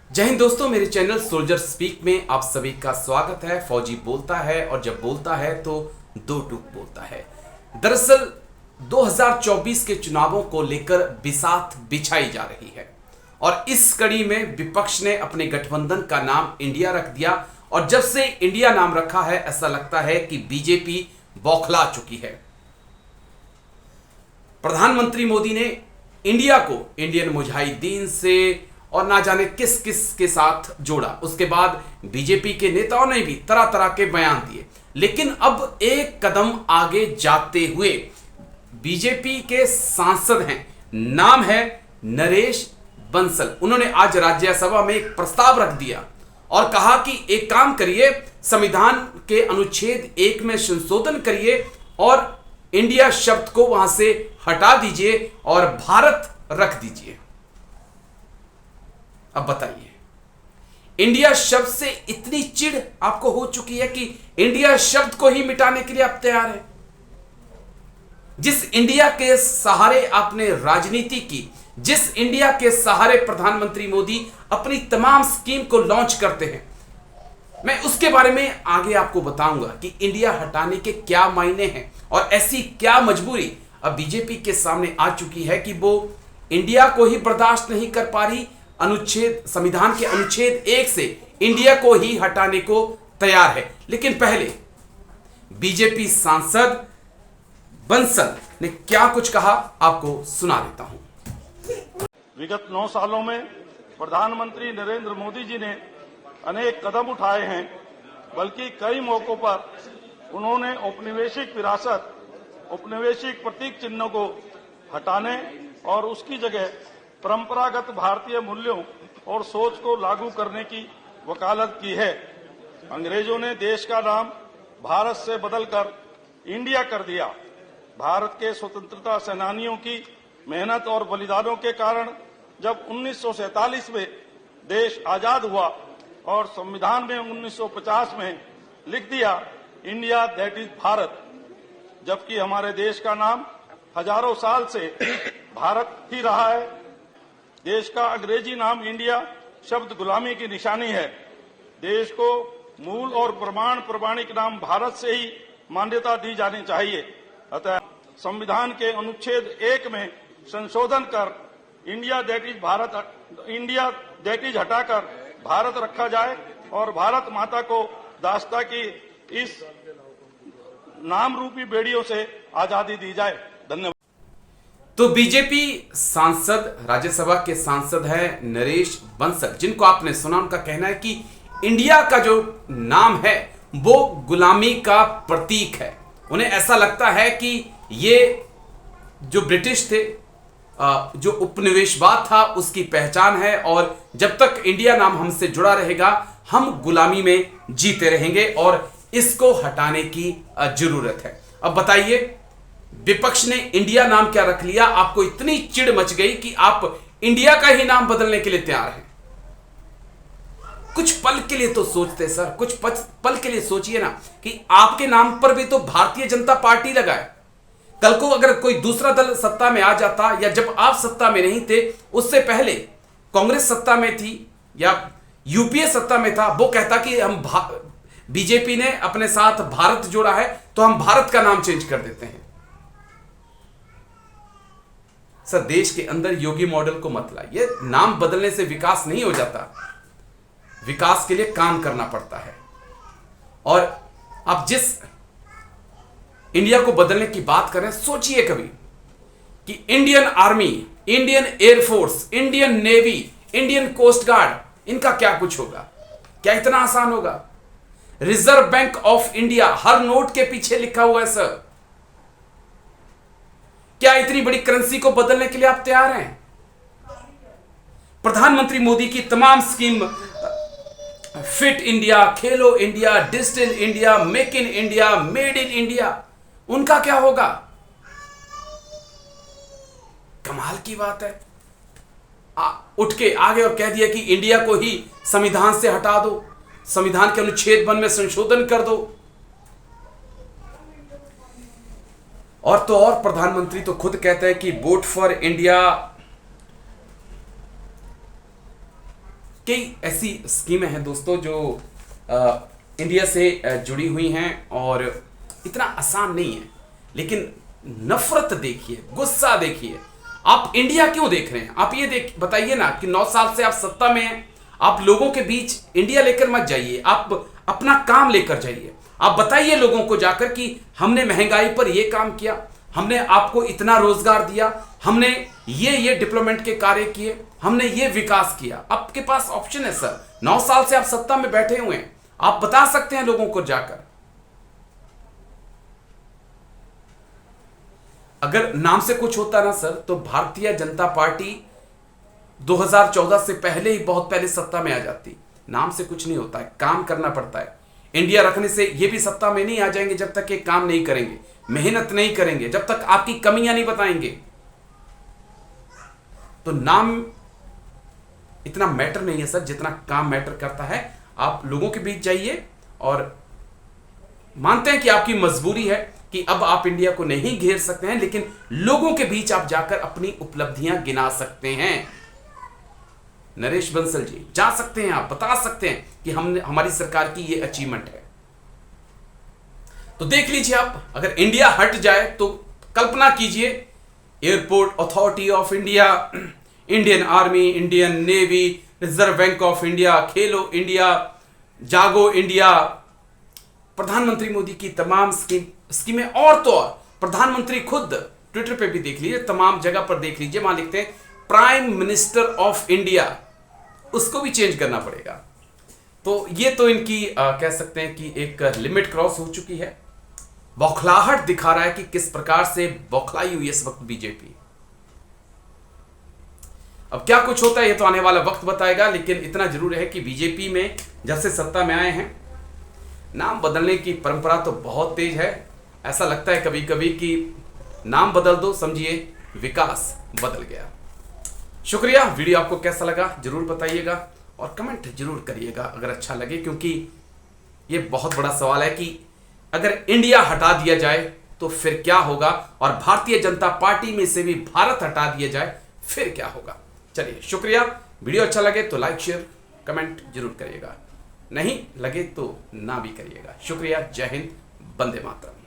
जय हिंद दोस्तों, मेरे चैनल सोल्जर स्पीक में आप सभी का स्वागत है। फौजी बोलता है और जब बोलता है तो दो टूक बोलता है। दरअसल 2024 के चुनावों को लेकर बिसात बिछाई जा रही है और इस कड़ी में विपक्ष ने अपने गठबंधन का नाम इंडिया रख दिया और जब से इंडिया नाम रखा है ऐसा लगता है कि बीजेपी बौखला चुकी है। प्रधानमंत्री मोदी ने इंडिया को इंडियन मुजाहिदीन से और ना जाने किस किस के साथ जोड़ा। उसके बाद बीजेपी के नेताओं ने भी तरह तरह के बयान दिए, लेकिन अब एक कदम आगे जाते हुए बीजेपी के सांसद हैं, नाम है नरेश बंसल। उन्होंने आज राज्यसभा में एक प्रस्ताव रख दिया और कहा कि एक काम करिए, संविधान के अनुच्छेद 1 में संशोधन करिए और इंडिया शब्द को वहां से हटा दीजिए और भारत रख दीजिए। अब बताइए, इंडिया शब्द से इतनी चिढ़ आपको हो चुकी है कि इंडिया शब्द को ही मिटाने के लिए आप तैयार हैं। जिस इंडिया के सहारे आपने राजनीति की, जिस इंडिया के सहारे प्रधानमंत्री मोदी अपनी तमाम स्कीम को लॉन्च करते हैं, मैं उसके बारे में आगे आपको बताऊंगा कि इंडिया हटाने के क्या मायने हैं और ऐसी क्या मजबूरी अब बीजेपी के सामने आ चुकी है कि वो इंडिया को ही बर्दाश्त नहीं कर पा रही, संविधान के अनुच्छेद 1 से इंडिया को ही हटाने को तैयार है। लेकिन पहले बीजेपी सांसद बंसल ने क्या कुछ कहा आपको सुना देता हूं। विगत 9 सालों में प्रधानमंत्री नरेंद्र मोदी जी ने अनेक कदम उठाए हैं, बल्कि कई मौकों पर उन्होंने औपनिवेशिक विरासत, औपनिवेशिक प्रतीक चिन्हों को हटाने और उसकी जगह परंपरागत भारतीय मूल्यों और सोच को लागू करने की वकालत की है। अंग्रेजों ने देश का नाम भारत से बदलकर इंडिया कर दिया। भारत के स्वतंत्रता सेनानियों की मेहनत और बलिदानों के कारण जब 1947 में देश आजाद हुआ और संविधान में 1950 में लिख दिया इंडिया दैट इज भारत, जबकि हमारे देश का नाम हजारों साल से भारत ही रहा है। देश का अंग्रेजी नाम इंडिया शब्द गुलामी की निशानी है। देश को मूल और प्रमाणिक नाम भारत से ही मान्यता दी जानी चाहिए। अतः संविधान के अनुच्छेद 1 में संशोधन कर इंडिया दैट इज हटाकर भारत रखा जाए और भारत माता को दास्ता की इस नाम रूपी बेड़ियों से आजादी दी जाए। धन्यवाद। तो बीजेपी सांसद, राज्यसभा के सांसद हैं नरेश बंसल, जिनको आपने सुना। उनका कहना है कि इंडिया का जो नाम है वो गुलामी का प्रतीक है। उन्हें ऐसा लगता है कि ये जो ब्रिटिश थे, जो उपनिवेशवाद था, उसकी पहचान है और जब तक इंडिया नाम हमसे जुड़ा रहेगा हम गुलामी में जीते रहेंगे और इसको हटाने की जरूरत है। अब बताइए, विपक्ष ने इंडिया नाम क्या रख लिया? आपको इतनी चिढ़ मच गई कि आप इंडिया का ही नाम बदलने के लिए तैयार हैं। कुछ पल के लिए तो सोचते सर, कुछ पल के लिए सोचिए ना कि आपके नाम पर भी तो भारतीय जनता पार्टी लगा है। कल को अगर कोई दूसरा दल सत्ता में आ जाता, या जब आप सत्ता में नहीं थे उससे पहले कांग्रेस सत्ता में थी या यूपीए सत्ता में था, वो कहता कि हम बीजेपी ने अपने साथ भारत जोड़ा है तो हम भारत का नाम चेंज कर देते हैं। सर, देश के अंदर योगी मॉडल को मत लाइए। नाम बदलने से विकास नहीं हो जाता, विकास के लिए काम करना पड़ता है। और आप जिस इंडिया को बदलने की बात कर रहे हैं, सोचिए कभी कि Indian army, Indian air force, Indian navy, Indian coast guard, इनका क्या कुछ होगा? क्या इतना आसान होगा? रिजर्व बैंक ऑफ इंडिया हर नोट के पीछे लिखा हुआ है सर। क्या इतनी बड़ी करेंसी को बदलने के लिए आप तैयार हैं? प्रधानमंत्री मोदी की तमाम scheme, fit India, Khelo India, digital India, make in India, made in India, उनका क्या होगा? कमाल की बात है। उठ के आगे और कह दिया कि इंडिया को ही संविधान से हटा दो, संविधान के अनुच्छेद 1 में संशोधन कर दो। और तो और प्रधानमंत्री तो खुद कहते हैं कि वोट फॉर इंडिया कई ऐसी स्कीमें हैं दोस्तों जो इंडिया से जुड़ी हुई हैं और इतना आसान नहीं है, लेकिन नफरत देखिए, गुस्सा देखिए। आप इंडिया क्यों देख रहे हैं? आप ये बताइए ना कि 9 साल से आप सत्ता में हैं, आप लोगों के बीच इंडिया लेकर मत जाइए, आप अपना काम लेकर जाइए। आप बताइए लोगों को जाकर कि हमने महंगाई पर यह काम किया, हमने आपको इतना रोजगार दिया, हमने ये डेवलपमेंट के कार्य किए, हमने ये विकास किया। आपके पास ऑप्शन है सर, 9 साल से आप सत्ता में बैठे हुए हैं, आप बता सकते हैं लोगों को जाकर। अगर नाम से कुछ होता ना सर, तो भारतीय जनता पार्टी 2014 से पहले ही बहुत पहले सत्ता में आ जाती। नाम से कुछ नहीं होता है, काम करना पड़ता है। इंडिया रखने से ये भी सत्ता में नहीं आ जाएंगे जब तक ये काम नहीं करेंगे, मेहनत नहीं करेंगे, जब तक आपकी कमियां नहीं बताएंगे। तो नाम इतना मैटर नहीं है सर जितना काम मैटर करता है। आप लोगों के बीच जाइए और मानते हैं कि आपकी मजबूरी है कि अब आप इंडिया को नहीं घेर सकते हैं, लेकिन लोगों के बीच आप जाकर अपनी उपलब्धियां गिना सकते हैं। नरेश बंसल जी जा सकते हैं, आप बता सकते हैं कि हमारी सरकार की ये अचीवमेंट है। तो देख लीजिए आप, अगर इंडिया हट जाए तो कल्पना कीजिए, airport authority of India, Indian army, Indian navy, reserve bank of India, Khelo India, जागो इंडिया, प्रधानमंत्री मोदी की तमाम स्कीमें, और तो और प्रधानमंत्री खुद ट्विटर पे भी देख लीजिए, तमाम जगह पर देख लीजिए, वहां लिखते हैं प्राइम मिनिस्टर ऑफ इंडिया, उसको भी चेंज करना पड़ेगा। तो ये तो इनकी कह सकते हैं कि एक लिमिट क्रॉस हो चुकी है। बौखलाहट दिखा रहा है कि किस प्रकार से बौखलाई हुई इस वक्त बीजेपी। अब क्या कुछ होता है ये तो आने वाला वक्त बताएगा, लेकिन इतना जरूर है कि बीजेपी में जब से सत्ता में आए हैं, नाम बदलने की परंपरा तो बहुत तेज है। ऐसा लगता है कभी कभी कि नाम बदल दो, समझिए विकास बदल गया। शुक्रिया। वीडियो आपको कैसा लगा जरूर बताइएगा और कमेंट जरूर करिएगा अगर अच्छा लगे, क्योंकि ये बहुत बड़ा सवाल है कि अगर इंडिया हटा दिया जाए तो फिर क्या होगा, और भारतीय जनता पार्टी में से भी भारत हटा दिया जाए फिर क्या होगा। चलिए शुक्रिया। वीडियो अच्छा लगे तो लाइक शेयर कमेंट जरूर करिएगा, नहीं लगे तो ना भी करिएगा। शुक्रिया। जय हिंद, वंदे मातरम।